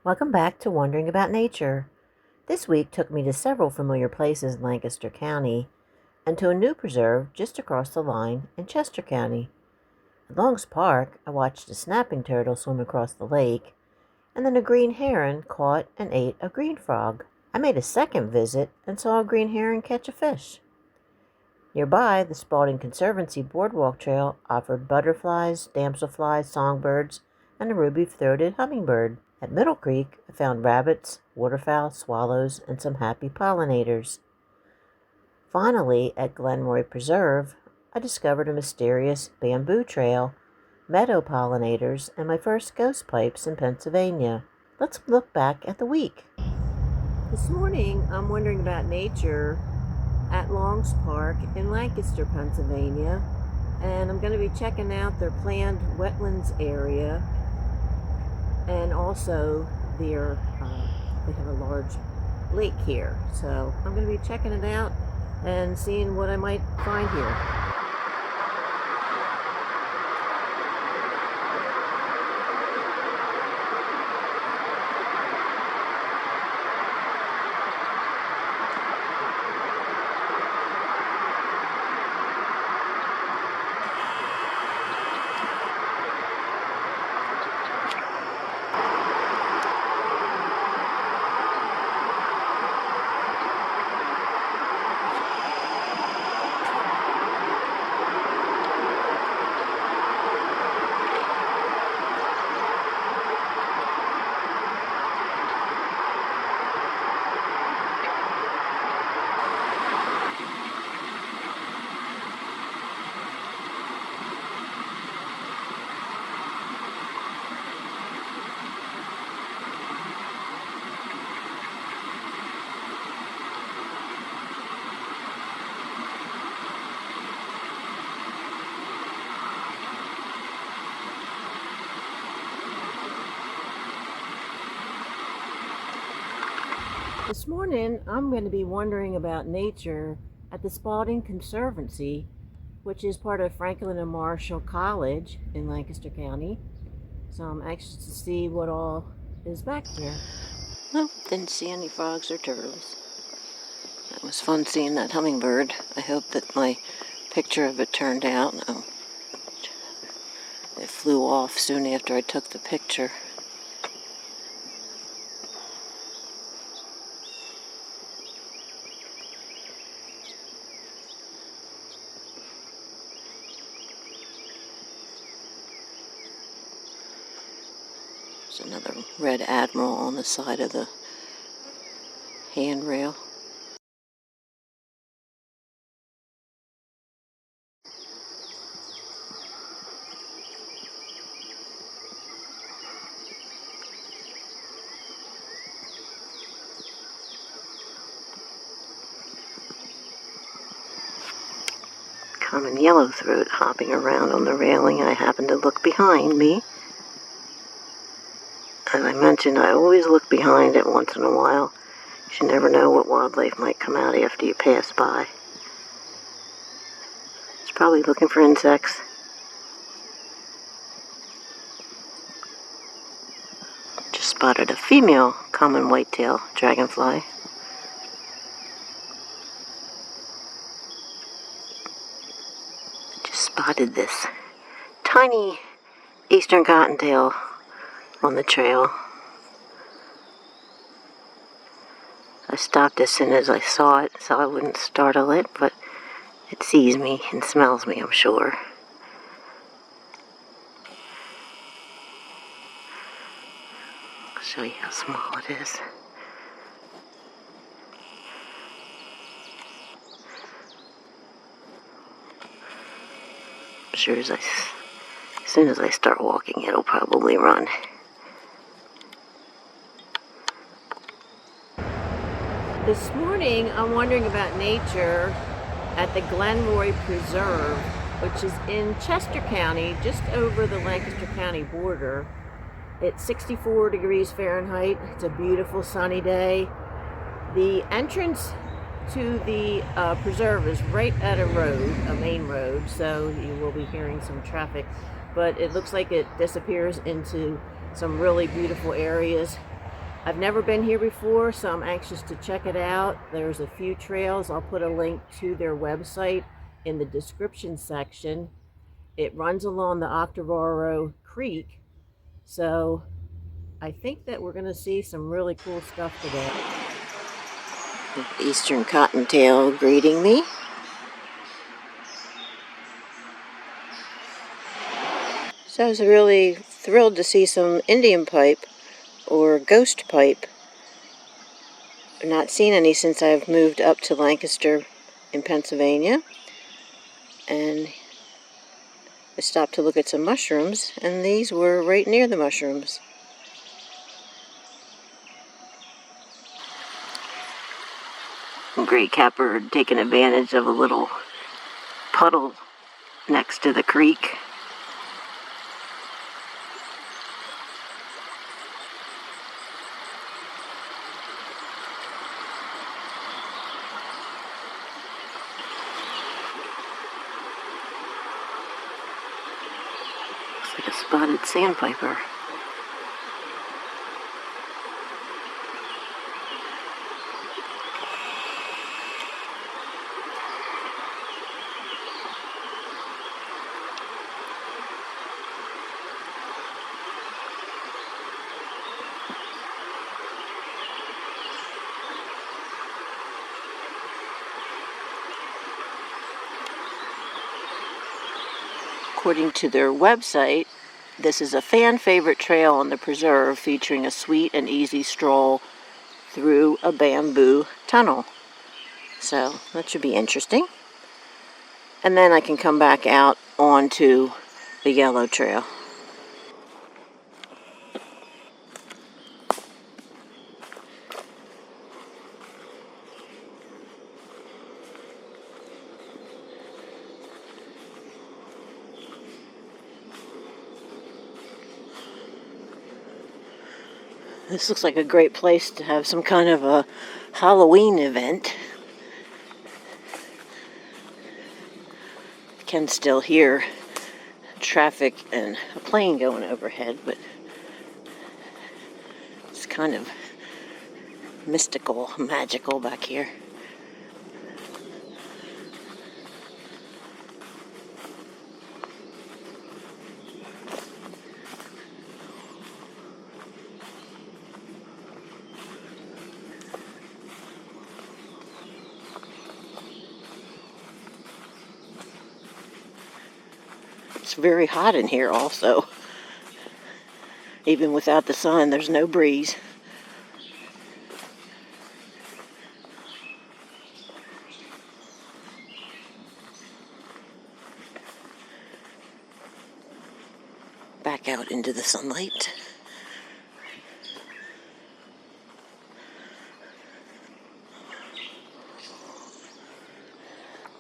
Welcome back to Wandering About Nature. This week took me to several familiar places in Lancaster County and to a new preserve just across the line in Chester County. At Long's Park, I watched a snapping turtle swim across the lake, and then a green heron caught and ate a green frog. I made a second visit and saw a green heron catch a fish. Nearby, the Spalding Conservancy Boardwalk Trail offered butterflies, damselflies, songbirds, and a ruby-throated hummingbird. At Middle Creek, I found rabbits, waterfowl, swallows, and some happy pollinators. Finally, at Glenroy Preserve, I discovered a mysterious bamboo trail, meadow pollinators, and my first ghost pipes in Pennsylvania. Let's look back at the week. This morning, I'm wandering about nature at Long's Park in Lancaster, Pennsylvania, and I'm going to be checking out their planned wetlands area, and also they have a large lake here, so I'm going to be checking it out and seeing what I might find here. This morning, I'm going to be wandering about nature at the Spalding Conservancy, which is part of Franklin and Marshall College in Lancaster County. So I'm anxious to see what all is back there. Nope, didn't see any frogs or turtles. It was fun seeing that hummingbird. I hope that my picture of it turned out. It flew off soon after I took the picture. There's another red Admiral on the side of the handrail. Common Yellowthroat hopping around on the railing. I happened to look behind me. As I mentioned, I always look behind it once in a while. You never know what wildlife might come out after you pass by. It's probably looking for insects. Just spotted a female common whitetail dragonfly. Just spotted this tiny eastern cottontail on the trail. I stopped as soon as I saw it so I wouldn't startle it, but it sees me and smells me, I'm sure. I'll show you how small it is. I'm sure as soon as I start walking, it'll probably run. This morning, I'm wandering about nature at the Glenroy Preserve, which is in Chester County, just over the Lancaster County border. It's 64 degrees Fahrenheit. It's a beautiful sunny day. The entrance to the preserve is right at a road, a main road, so you will be hearing some traffic, but it looks like it disappears into some really beautiful areas. I've never been here before, so I'm anxious to check it out. There's a few trails. I'll put a link to their website in the description section. It runs along the Octavaro Creek, so I think that we're going to see some really cool stuff today. Eastern cottontail greeting me. So I was really thrilled to see some Indian pipe or ghost pipe. I've not seen any since I've moved up to Lancaster in Pennsylvania. And I stopped to look at some mushrooms, and these were right near the mushrooms. Great capper taking advantage of a little puddle next to the creek. Looks like a spotted sandpiper. According to their website, this is a fan favorite trail on the preserve featuring a sweet and easy stroll through a bamboo tunnel. So that should be interesting. And then I can come back out onto the Yellow Trail. This looks like a great place to have some kind of a Halloween event. You can still hear traffic and a plane going overhead, but it's kind of mystical, magical back here. It's very hot in here also. Even without the sun, there's no breeze. Back out into the sunlight.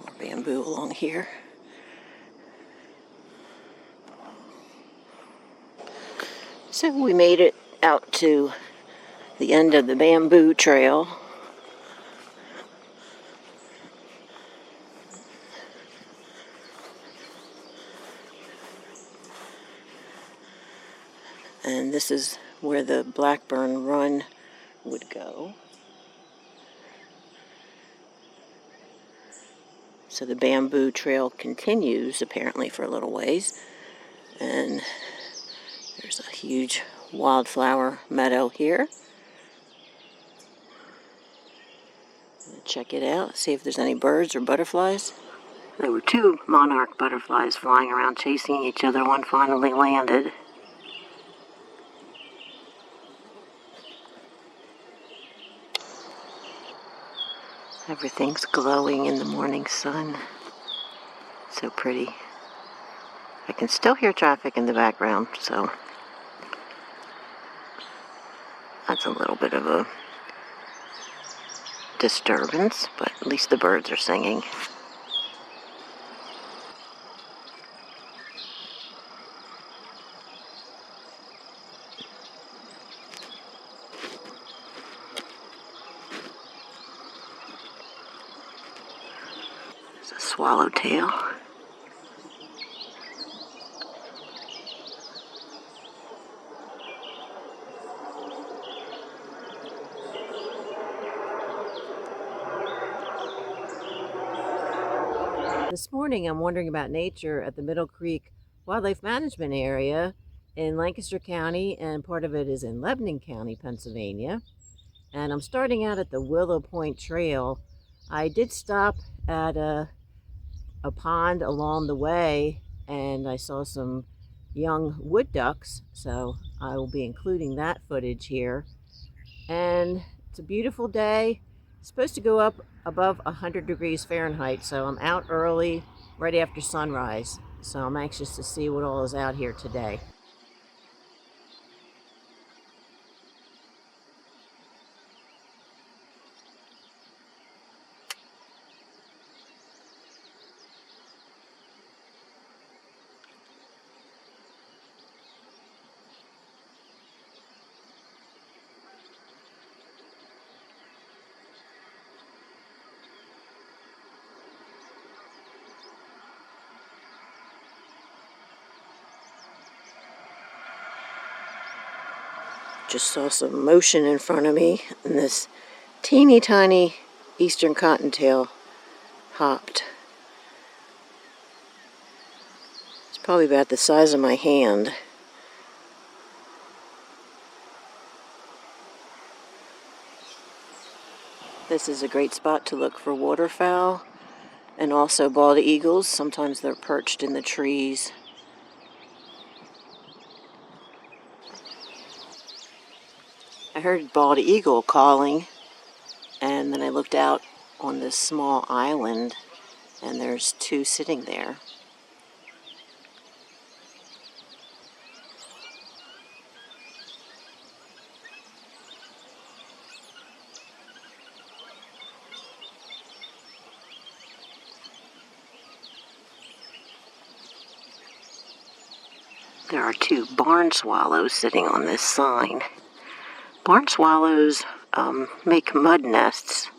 More bamboo along here. So we made it out to the end of the bamboo trail. And this is where the Blackburn Run would go. So the bamboo trail continues apparently for a little ways. And there's a huge wildflower meadow here. Check it out, see if there's any birds or butterflies. There were two monarch butterflies flying around chasing each other. One finally landed. Everything's glowing in the morning sun. So pretty. I can still hear traffic in the background, so that's a little bit of a disturbance, but at least the birds are singing. There's a swallowtail. This morning I'm wandering about nature at the Middle Creek Wildlife Management Area in Lancaster County, and part of it is in Lebanon County, Pennsylvania. And I'm starting out at the Willow Point Trail. I did stop at a pond along the way, and I saw some young wood ducks, so I will be including that footage here. And it's a beautiful day. It's supposed to go up above 100 degrees Fahrenheit, so I'm out early, right after sunrise. So I'm anxious to see what all is out here today. Just saw some motion in front of me, and this teeny tiny eastern cottontail hopped. It's probably about the size of my hand. This is a great spot to look for waterfowl and also bald eagles. Sometimes they're perched in the trees. I heard bald eagle calling, and then I looked out on this small island, and there's two sitting there. There are two barn swallows sitting on this sign. Barn swallows make mud nests.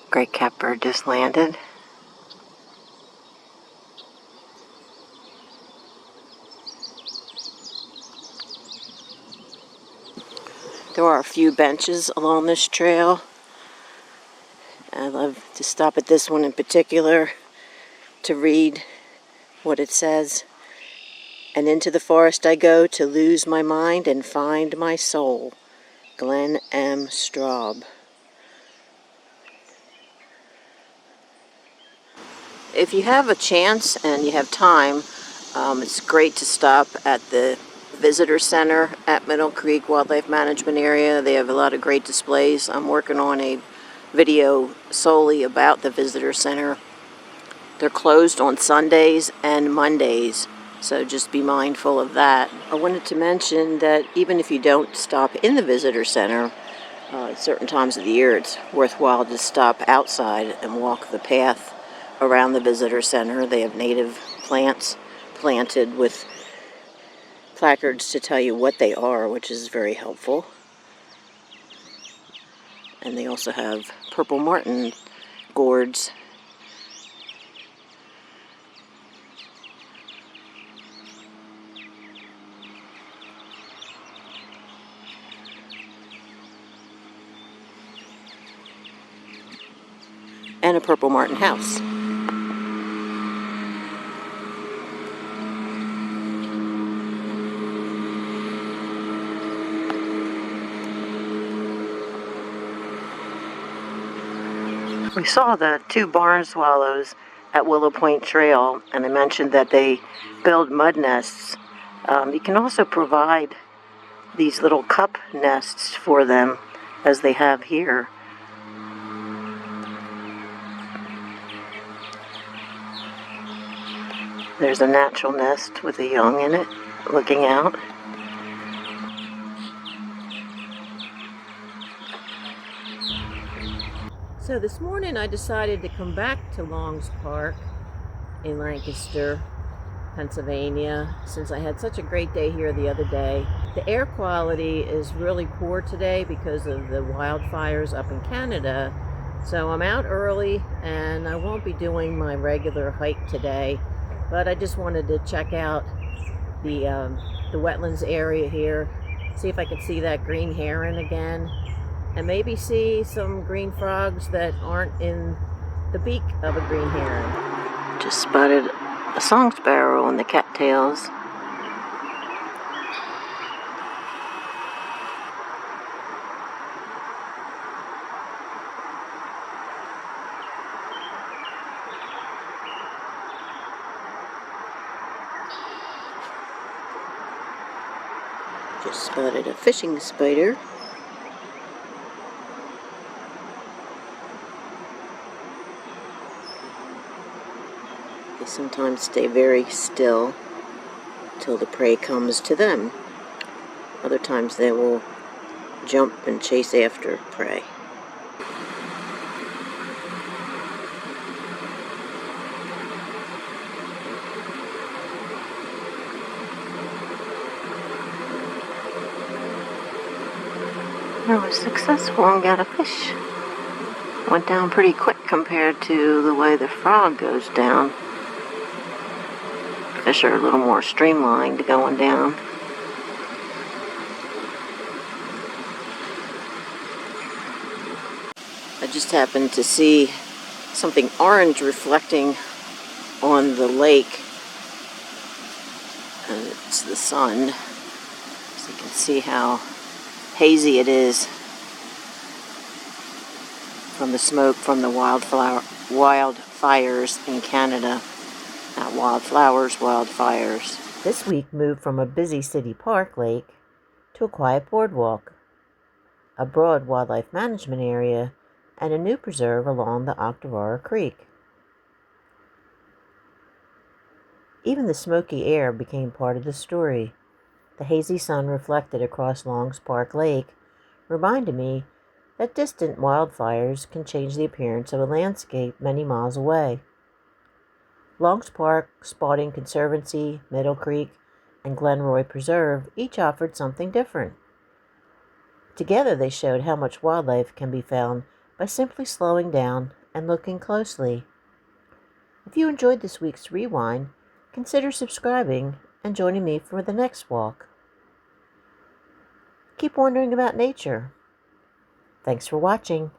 Great catbird just landed. There are a few benches along this trail. I love to stop at this one in particular to read what it says. And into the forest I go to lose my mind and find my soul. Glenn M. Straub. If you have a chance and you have time, it's great to stop at the Visitor Center at Middle Creek Wildlife Management Area. They have a lot of great displays. I'm working on a video solely about the Visitor Center. They're closed on Sundays and Mondays, so just be mindful of that. I wanted to mention that even if you don't stop in the Visitor Center, at certain times of the year it's worthwhile to stop outside and walk the path around the Visitor Center. They have native plants planted with placards to tell you what they are, which is very helpful. And they also have purple martin gourds. And a purple martin house. We saw the two barn swallows at Willow Point Trail, and I mentioned that they build mud nests. You can also provide these little cup nests for them, as they have here. There's a natural nest with a young in it, looking out. So this morning I decided to come back to Long's Park in Lancaster, Pennsylvania, since I had such a great day here the other day. The air quality is really poor today because of the wildfires up in Canada. So I'm out early and I won't be doing my regular hike today, but I just wanted to check out the the wetlands area here, see if I can see that green heron again, and maybe see some green frogs that aren't in the beak of a green heron. Just spotted a song sparrow on the cattails. Just spotted a fishing spider. They sometimes stay very still till the prey comes to them. Other times they will jump and chase after prey. I was successful and got a fish. Went down pretty quick compared to the way the frog goes down. Fish are a little more streamlined going down. I just happened to see something orange reflecting on the lake. And it's the sun. So you can see how hazy it is from the smoke from the wildfires in Canada. Not wildflowers, wildfires. This week moved from a busy city park lake to a quiet boardwalk, a broad wildlife management area, and a new preserve along the Octavara Creek. Even the smoky air became part of the story. The hazy sun reflected across Long's Park Lake reminded me that distant wildfires can change the appearance of a landscape many miles away. Long's Park, Spalding Conservancy, Middle Creek, and Glenroy Preserve each offered something different. Together they showed how much wildlife can be found by simply slowing down and looking closely. If you enjoyed this week's Rewind, consider subscribing and joining me for the next walk. Keep wondering about nature. Thanks for watching.